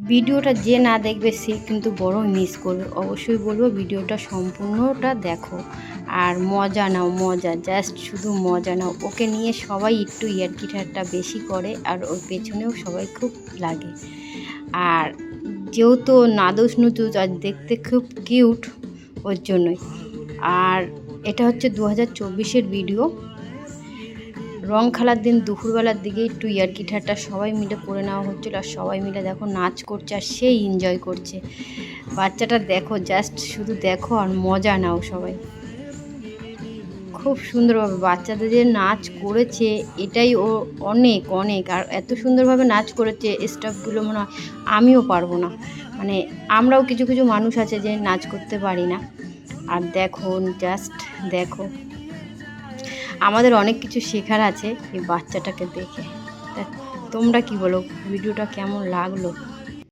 ভিডিওটা যে না দেখবে সে কিন্তু বড় মিস করবে। অবশ্যই বলবো ভিডিওটা সম্পূর্ণটা দেখো আর মজা নাও, মজা জাস্ট শুধু মজা নাও। ওকে নিয়ে সবাই একটু ইয়ার্কি ঠাট্টা বেশি করে আর ওর পেছনেও সবাই খুব লাগে। আর যেহেতু নাদুস নুদুস আর দেখতে খুব কিউট ওর জন্যই। আর এটা হচ্ছে 2024-এর ভিডিও। রং খেলার দিন দুপুরবেলার দিকে একটু ইয়ার্কি ঠাট্টা সবাই মিলে করে নেওয়া হচ্ছিলো আর সবাই মিলে দেখো নাচ করছে আর সেই এনজয় করছে। বাচ্চাটা দেখো জাস্ট শুধু দেখো আর মজা নাও সবাই। খুব সুন্দরভাবে বাচ্চাদের যে নাচ করেছে এটাই ও অনেক অনেক। আর এত সুন্দরভাবে নাচ করেছে স্টাফগুলো মনে হয় আমিও পারবো না। মানে আমরাও কিছু কিছু মানুষ আছে যে নাচ করতে পারি না। আর দেখো জাস্ট দেখো, আমাদের অনেক কিছু শেখার আছে এই বাচ্চাটাকে দেখে। তা তোমরা কি বলো, ভিডিওটা কেমন লাগলো?